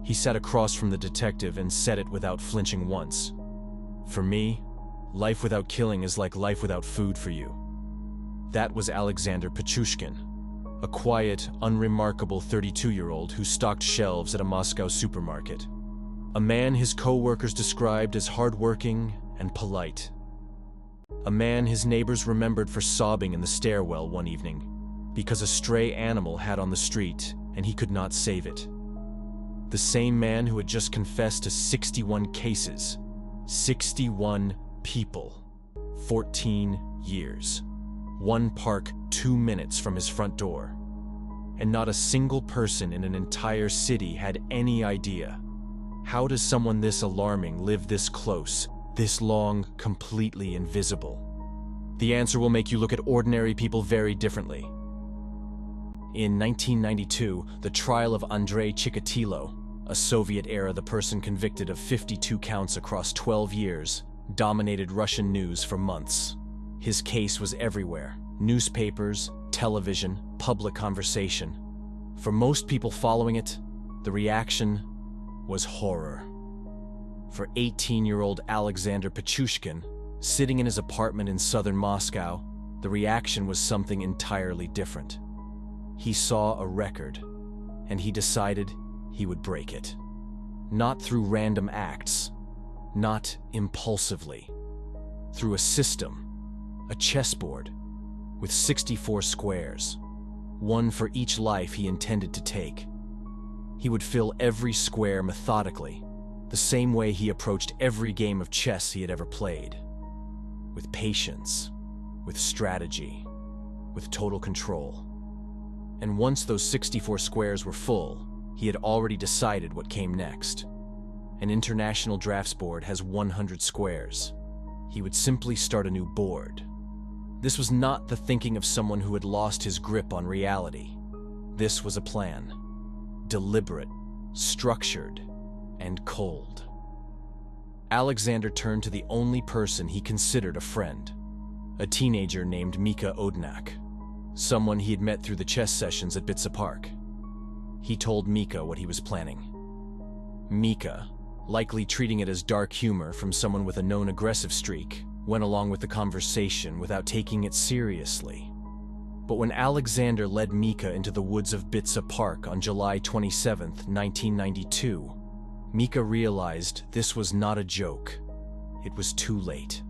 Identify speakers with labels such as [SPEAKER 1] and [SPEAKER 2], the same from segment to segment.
[SPEAKER 1] He sat across from the detective and said it without flinching once. "For me, life without killing is like life without food for you." That was Alexander Pichushkin, a quiet, unremarkable 32-year-old who stocked shelves at a Moscow supermarket. A man his co-workers described as hardworking and polite. A man his neighbors remembered for sobbing in the stairwell one evening because a stray animal had on the street and he could not save it. The same man who had just confessed to 61 cases, 61 people, 14 years. One park 2 minutes from his front door. And not a single person in an entire city had any idea. How does someone this alarming live this close, this long, completely invisible? The answer will make you look at ordinary people very differently. In 1992, the trial of Andrei Chikatilo, a Soviet-era the person convicted of 52 counts across 12 years, dominated Russian news for months. His case was everywhere: newspapers, television, public conversation. For most people following it, the reaction was horror. For 18-year-old Alexander Pichushkin, sitting in his apartment in southern Moscow, the reaction was something entirely different. He saw a record, and he decided he would break it. Not through random acts, not impulsively. Through a system, a chessboard, with 64 squares, one for each life he intended to take. He would fill every square methodically, the same way he approached every game of chess he had ever played. With patience, with strategy, with total control. And once those 64 squares were full, he had already decided what came next. An international drafts board has 100 squares. He would simply start a new board. This was not the thinking of someone who had lost his grip on reality. This was a plan. Deliberate, structured, and cold. Alexander turned to the only person he considered a friend, a teenager named Mika Odnak, someone he had met through the chess sessions at Bitsa Park. He told Mika what he was planning. Mika, likely treating it as dark humor from someone with a known aggressive streak, went along with the conversation without taking it seriously. But when Alexander led Mika into the woods of Bitsa Park on July 27, 1992, Mika realized this was not a joke. It was too late.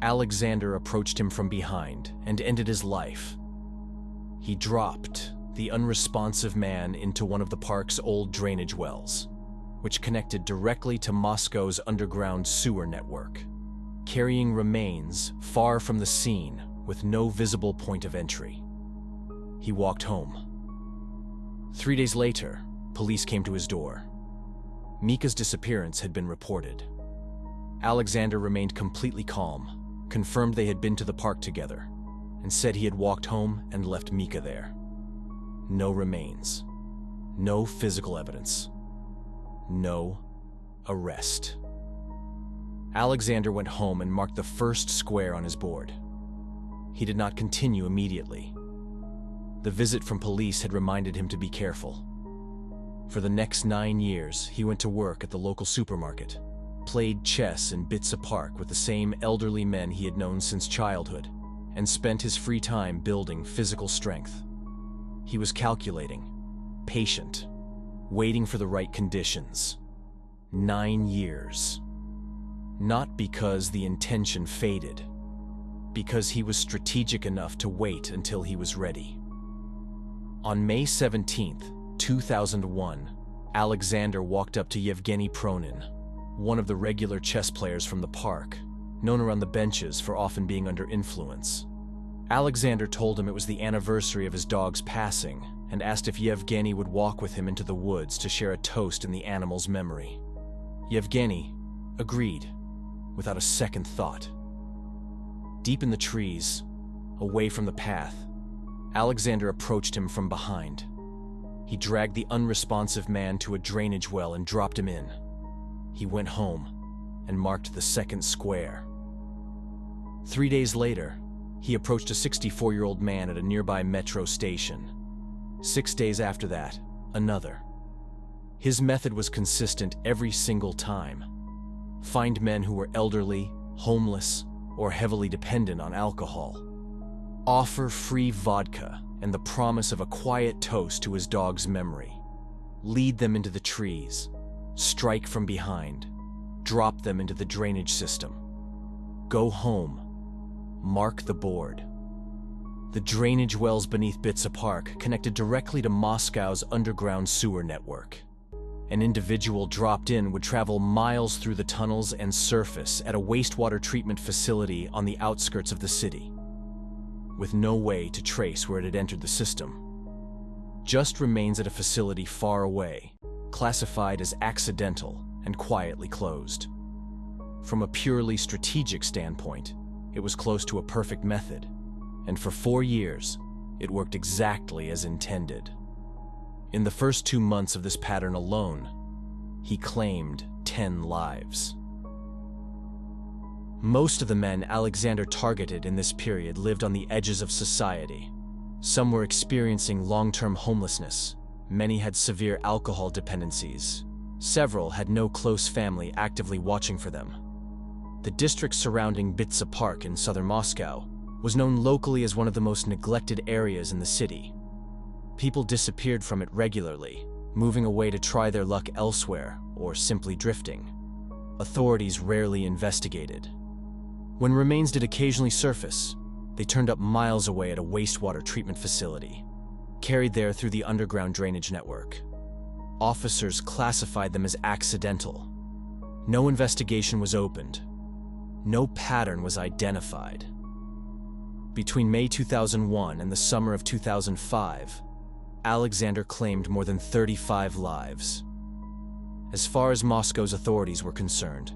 [SPEAKER 1] Alexander approached him from behind and ended his life. He dropped the unresponsive man into one of the park's old drainage wells, which connected directly to Moscow's underground sewer network, carrying remains far from the scene with no visible point of entry. He walked home. 3 days later, police came to his door. Mika's disappearance had been reported. Alexander remained completely calm, confirmed they had been to the park together, and said he had walked home and left Mika there. No remains. No physical evidence. No arrest. Alexander went home and marked the first square on his board. He did not continue immediately. The visit from police had reminded him to be careful. For the next 9 years, he went to work at the local supermarket, played chess in Bitsa Park with the same elderly men he had known since childhood, and spent his free time building physical strength. He was calculating, patient, waiting for the right conditions. 9 years. Not because the intention faded, because he was strategic enough to wait until he was ready. On May 17, 2001, Alexander walked up to Yevgeny Pronin, one of the regular chess players from the park, known around the benches for often being under influence. Alexander told him it was the anniversary of his dog's passing and asked if Yevgeny would walk with him into the woods to share a toast in the animal's memory. Yevgeny agreed, without a second thought. Deep in the trees, away from the path, Alexander approached him from behind. He dragged the unresponsive man to a drainage well and dropped him in. He went home and marked the second square. 3 days later, he approached a 64-year-old man at a nearby metro station. 6 days after that, another. His method was consistent every single time. Find men who were elderly, homeless, or heavily dependent on alcohol. Offer free vodka and the promise of a quiet toast to his dog's memory. Lead them into the trees. Strike from behind. Drop them into the drainage system. Go home. Mark the board. The drainage wells beneath Bitsa Park connected directly to Moscow's underground sewer network. An individual dropped in would travel miles through the tunnels and surface at a wastewater treatment facility on the outskirts of the city, with no way to trace where it had entered the system. Just remains at a facility far away, classified as accidental and quietly closed. From a purely strategic standpoint, it was close to a perfect method, and for 4 years, it worked exactly as intended. In the first 2 months of this pattern alone, he claimed 10 lives. Most of the men Alexander targeted in this period lived on the edges of society. Some were experiencing long-term homelessness. Many had severe alcohol dependencies. Several had no close family actively watching for them. The district surrounding Bitsa Park in southern Moscow was known locally as one of the most neglected areas in the city. People disappeared from it regularly, moving away to try their luck elsewhere or simply drifting. Authorities rarely investigated. When remains did occasionally surface, they turned up miles away at a wastewater treatment facility, carried there through the underground drainage network. Officers classified them as accidental. No investigation was opened. No pattern was identified. Between May 2001 and the summer of 2005, Alexander claimed more than 35 lives. As far as Moscow's authorities were concerned,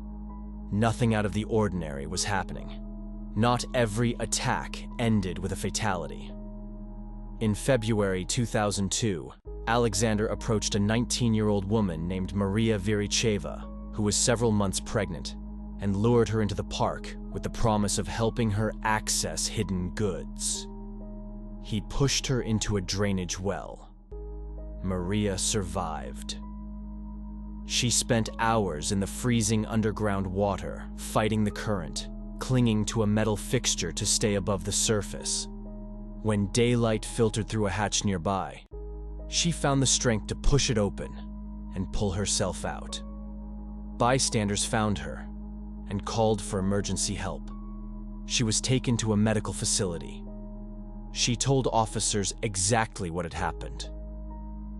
[SPEAKER 1] nothing out of the ordinary was happening. Not every attack ended with a fatality. In February 2002, Alexander approached a 19-year-old woman named Maria Viricheva, who was several months pregnant, and lured her into the park with the promise of helping her access hidden goods. He pushed her into a drainage well. Maria survived. She spent hours in the freezing underground water, fighting the current, clinging to a metal fixture to stay above the surface. When daylight filtered through a hatch nearby, she found the strength to push it open and pull herself out. Bystanders found her and called for emergency help. She was taken to a medical facility. She told officers exactly what had happened.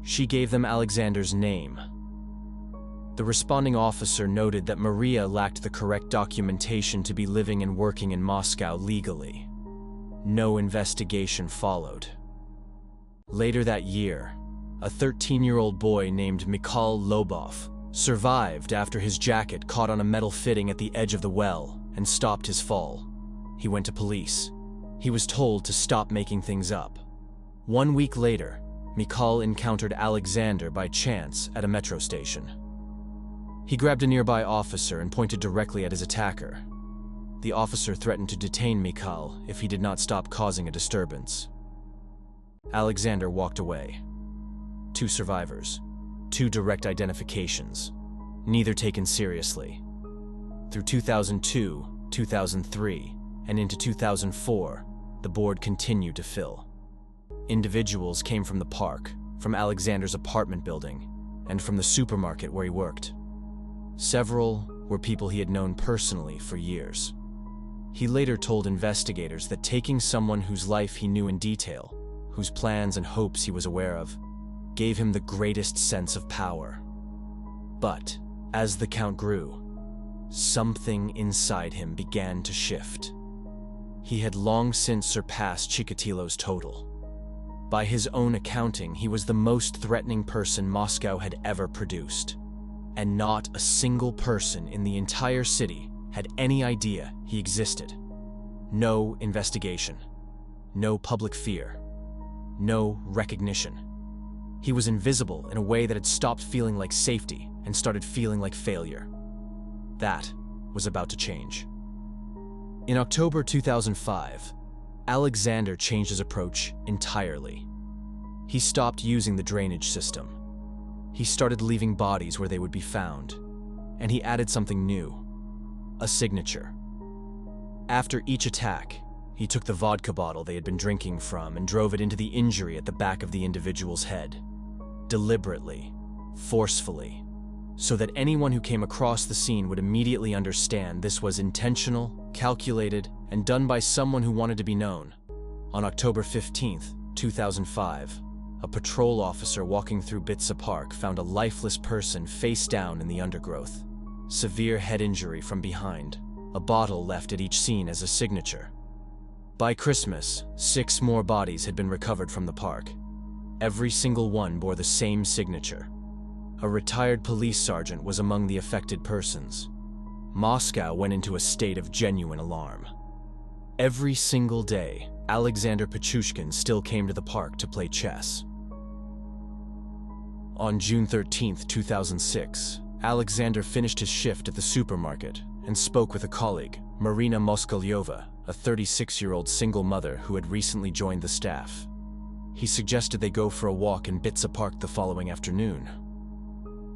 [SPEAKER 1] She gave them Alexander's name. The responding officer noted that Maria lacked the correct documentation to be living and working in Moscow legally. No investigation followed. Later that year, a 13-year-old boy named Mikhail Lobov survived after his jacket caught on a metal fitting at the edge of the well and stopped his fall. He went to police. He was told to stop making things up. 1 week later, Mikhail encountered Alexander by chance at a metro station. He grabbed a nearby officer and pointed directly at his attacker. The officer threatened to detain Mikhail if he did not stop causing a disturbance. Alexander walked away. 2 survivors, 2 direct identifications, neither taken seriously. Through 2002, 2003, and into 2004, the board continued to fill. Individuals came from the park, from Alexander's apartment building, and from the supermarket where he worked. Several were people he had known personally for years. He later told investigators that taking someone whose life he knew in detail, whose plans and hopes he was aware of, gave him the greatest sense of power. But, as the count grew, something inside him began to shift. He had long since surpassed Chikatilo's total. By his own accounting, he was the most threatening person Moscow had ever produced. And not a single person in the entire city had any idea he existed. No investigation. No public fear. No recognition. He was invisible in a way that had stopped feeling like safety and started feeling like failure. That was about to change. In October 2005, Alexander changed his approach entirely. He stopped using the drainage system. He started leaving bodies where they would be found, and he added something new: a signature. After each attack, he took the vodka bottle they had been drinking from and drove it into the injury at the back of the individual's head, deliberately, forcefully, so that anyone who came across the scene would immediately understand this was intentional, calculated, and done by someone who wanted to be known. On October 15, 2005, a patrol officer walking through Bitsa Park found a lifeless person face down in the undergrowth. Severe head injury from behind, a bottle left at each scene as a signature. By Christmas, 6 more bodies had been recovered from the park. Every single one bore the same signature. A retired police sergeant was among the affected persons. Moscow went into a state of genuine alarm. Every single day, Alexander Pichushkin still came to the park to play chess. On June 13, 2006, Alexander finished his shift at the supermarket and spoke with a colleague, Marina Moskalyova, a 36-year-old single mother who had recently joined the staff. He suggested they go for a walk in Bitsa Park the following afternoon.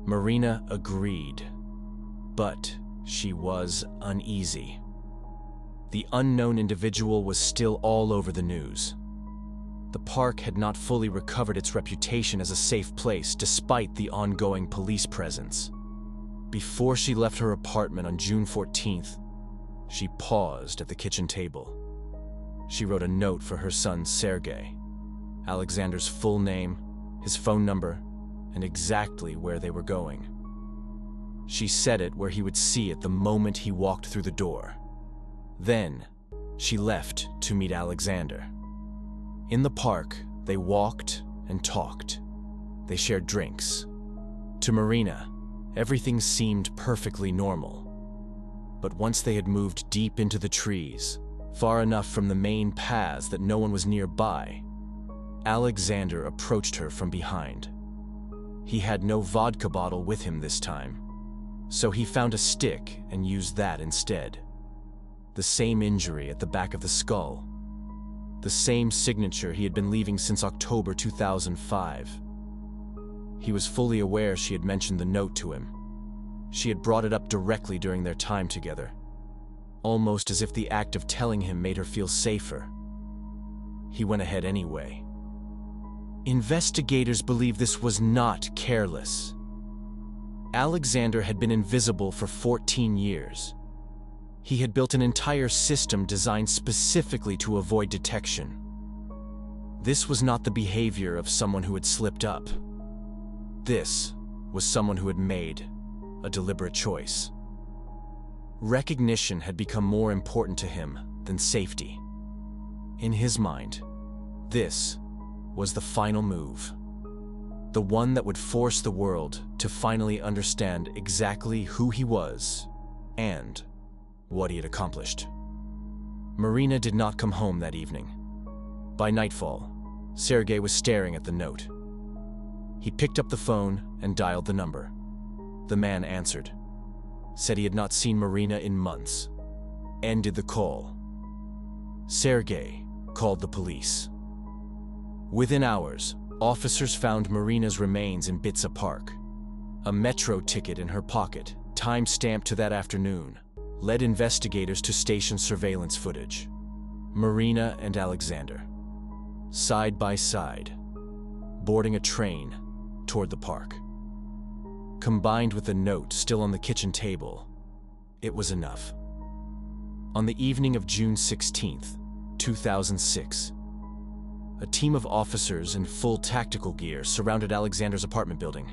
[SPEAKER 1] Marina agreed, but she was uneasy. The unknown individual was still all over the news. The park had not fully recovered its reputation as a safe place despite the ongoing police presence. Before she left her apartment on June 14th, she paused at the kitchen table. She wrote a note for her son Sergei, Alexander's full name, his phone number, and exactly where they were going. She set it where he would see it the moment he walked through the door. Then, she left to meet Alexander. In the park, they walked and talked. They shared drinks. To Marina, everything seemed perfectly normal. But once they had moved deep into the trees, far enough from the main paths that no one was nearby, Alexander approached her from behind. He had no vodka bottle with him this time, so he found a stick and used that instead. The same injury at the back of the skull. The same signature he had been leaving since October 2005. He was fully aware she had mentioned the note to him. She had brought it up directly during their time together, almost as if the act of telling him made her feel safer. He went ahead anyway. Investigators believe this was not careless. Alexander had been invisible for 14 years. He had built an entire system designed specifically to avoid detection. This was not the behavior of someone who had slipped up. This was someone who had made a deliberate choice. Recognition had become more important to him than safety. In his mind, this was the final move. The one that would force the world to finally understand exactly who he was and what he had accomplished. Marina did not come home that evening. By nightfall, Sergei was staring at the note. He picked up the phone and dialed the number. The man answered, said he had not seen Marina in months, ended the call. Sergei called the police. Within hours, officers found Marina's remains in Bitsa Park. A metro ticket in her pocket, time-stamped to that afternoon, led investigators to station surveillance footage. Marina and Alexander, side by side, boarding a train toward the park. Combined with the note still on the kitchen table, it was enough. On the evening of June 16, 2006, a team of officers in full tactical gear surrounded Alexander's apartment building.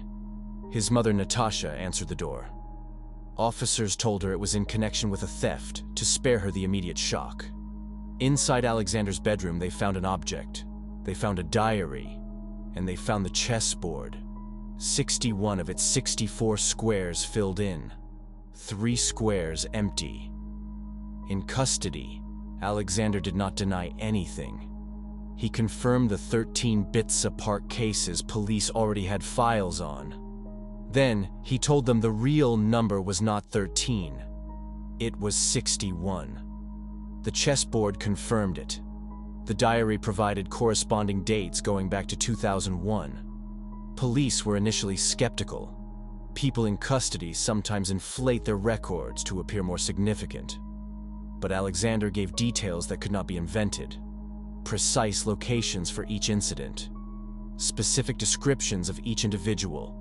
[SPEAKER 1] His mother, Natasha, answered the door. Officers told her it was in connection with a theft to spare her the immediate shock. Inside Alexander's bedroom, they found an object. They found a diary, and they found the chessboard. 61 of its 64 squares filled in, 3 squares empty. In custody, Alexander did not deny anything. He confirmed the 13 Bitsa Park cases police already had files on. Then, he told them the real number was not 13. It was 61. The chessboard confirmed it. The diary provided corresponding dates going back to 2001. Police were initially skeptical. People in custody sometimes inflate their records to appear more significant. But Alexander gave details that could not be invented. Precise locations for each incident. Specific descriptions of each individual.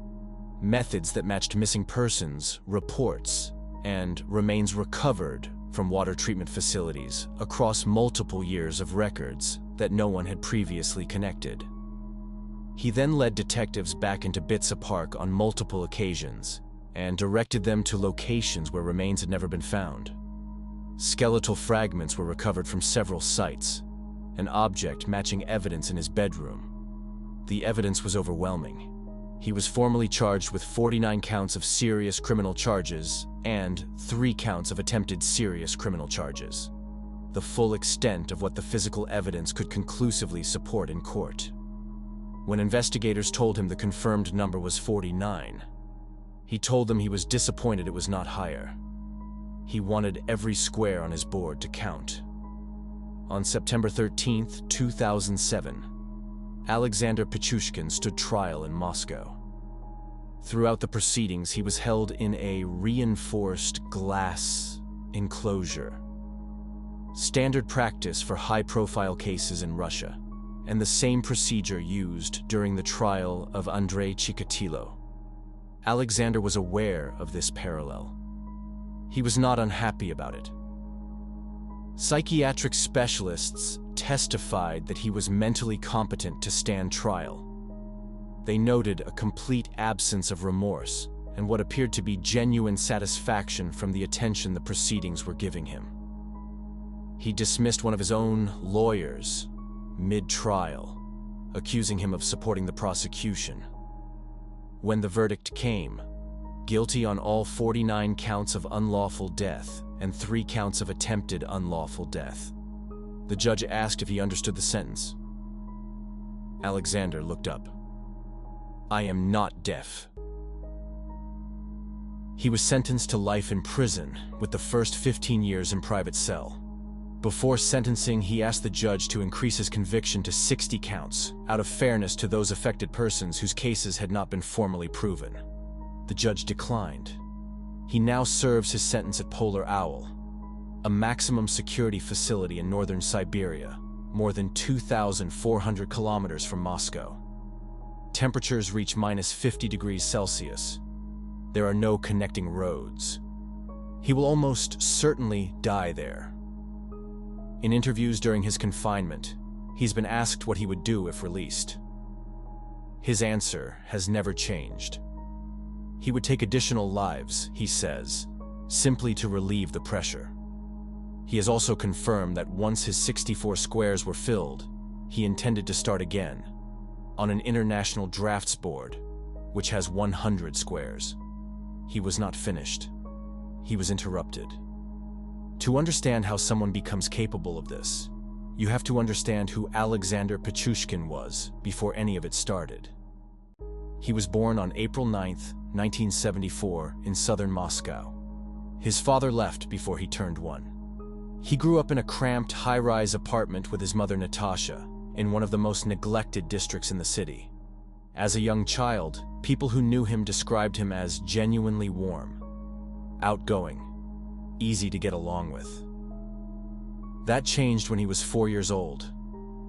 [SPEAKER 1] Methods that matched missing persons, reports, and remains recovered from water treatment facilities across multiple years of records that no one had previously connected. He then led detectives back into Bitsa Park on multiple occasions and directed them to locations where remains had never been found. Skeletal fragments were recovered from several sites, an object matching evidence in his bedroom. The evidence was overwhelming. He was formally charged with 49 counts of serious criminal charges and 3 counts of attempted serious criminal charges. The full extent of what the physical evidence could conclusively support in court. When investigators told him the confirmed number was 49, he told them he was disappointed it was not higher. He wanted every square on his board to count. On September 13, 2007, Alexander Pichushkin stood trial in Moscow. Throughout the proceedings, he was held in a reinforced glass enclosure. Standard practice for high-profile cases in Russia, and the same procedure used during the trial of Andrei Chikatilo. Alexander was aware of this parallel. He was not unhappy about it. Psychiatric specialists testified that he was mentally competent to stand trial. They noted a complete absence of remorse and what appeared to be genuine satisfaction from the attention the proceedings were giving him. He dismissed one of his own lawyers mid-trial, accusing him of supporting the prosecution. When the verdict came, guilty on all 49 counts of unlawful death and 3 counts of attempted unlawful death, the judge asked if he understood the sentence. Alexander looked up. "I am not deaf." He was sentenced to life in prison, with the first 15 years in private cell. Before sentencing, he asked the judge to increase his conviction to 60 counts, out of fairness to those affected persons whose cases had not been formally proven. The judge declined. He now serves his sentence at Polar Owl, a maximum security facility in northern Siberia, more than 2,400 kilometers from Moscow. Temperatures reach -50 degrees Celsius. There are no connecting roads. He will almost certainly die there. In interviews during his confinement, he's been asked what he would do if released. His answer has never changed. He would take additional lives, he says, simply to relieve the pressure. He has also confirmed that once his 64 squares were filled, he intended to start again, on an international drafts board, which has 100 squares. He was not finished. He was interrupted. To understand how someone becomes capable of this, you have to understand who Alexander Pichushkin was before any of it started. He was born on April 9, 1974, in southern Moscow. His father left before he turned 1. He grew up in a cramped, high-rise apartment with his mother Natasha, in one of the most neglected districts in the city. As a young child, people who knew him described him as genuinely warm, outgoing, easy to get along with. That changed when he was 4 years old.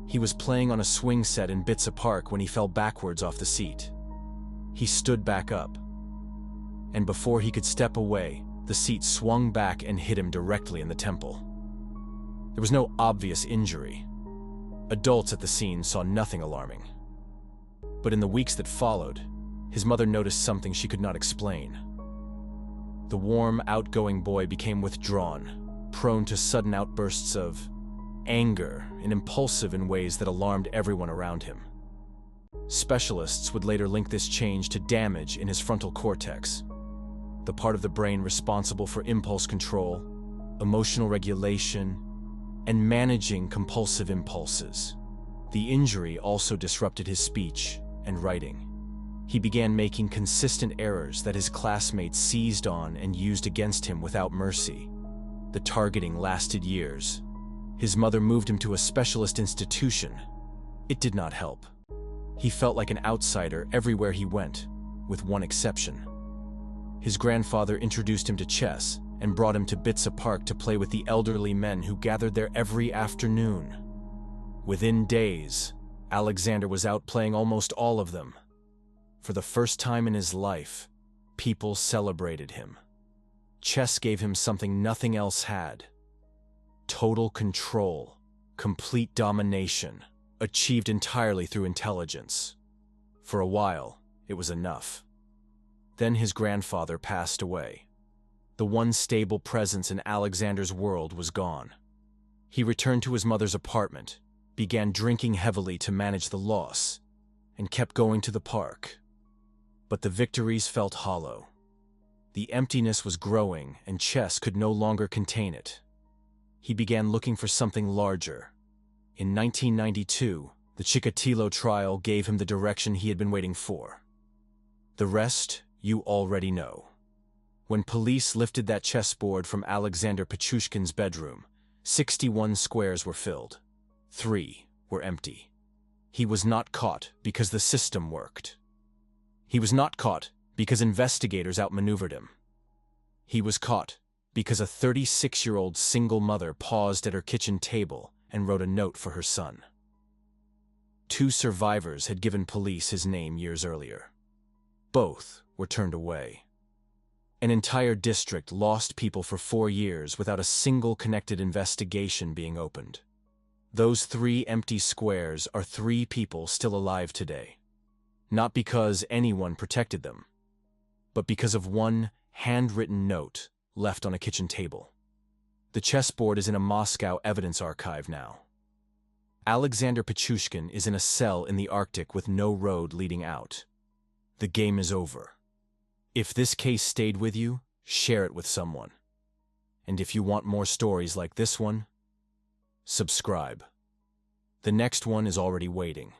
[SPEAKER 1] He was playing on a swing set in Bitsa Park when he fell backwards off the seat. He stood back up, and before he could step away, the seat swung back and hit him directly in the temple. There was no obvious injury. Adults at the scene saw nothing alarming. But in the weeks that followed, his mother noticed something she could not explain. The warm, outgoing boy became withdrawn, prone to sudden outbursts of anger and impulsive in ways that alarmed everyone around him. Specialists would later link this change to damage in his frontal cortex, the part of the brain responsible for impulse control, emotional regulation, and managing compulsive impulses. The injury also disrupted his speech and writing. He began making consistent errors that his classmates seized on and used against him without mercy. The targeting lasted years. His mother moved him to a specialist institution. It did not help. He felt like an outsider everywhere he went, with one exception. His grandfather introduced him to chess and brought him to Bitsa Park to play with the elderly men who gathered there every afternoon. Within days, Alexander was out playing almost all of them. For the first time in his life, people celebrated him. Chess gave him something nothing else had. Total control, complete domination, achieved entirely through intelligence. For a while, it was enough. Then his grandfather passed away. The one stable presence in Alexander's world was gone. He returned to his mother's apartment, began drinking heavily to manage the loss, and kept going to the park. But the victories felt hollow. The emptiness was growing, and chess could no longer contain it. He began looking for something larger. In 1992, the Chikatilo trial gave him the direction he had been waiting for. The rest, you already know. When police lifted that chessboard from Alexander Pichushkin's bedroom, 61 squares were filled. 3 were empty. He was not caught because the system worked. He was not caught because investigators outmaneuvered him. He was caught because a 36-year-old single mother paused at her kitchen table and wrote a note for her son. 2 survivors had given police his name years earlier. Both were turned away. An entire district lost people for 4 years without a single connected investigation being opened. Those 3 empty squares are 3 people still alive today. Not because anyone protected them, but because of one handwritten note left on a kitchen table. The chessboard is in a Moscow evidence archive now. Alexander Pichushkin is in a cell in the Arctic with no road leading out. The game is over. If this case stayed with you, share it with someone. And if you want more stories like this one, subscribe. The next one is already waiting.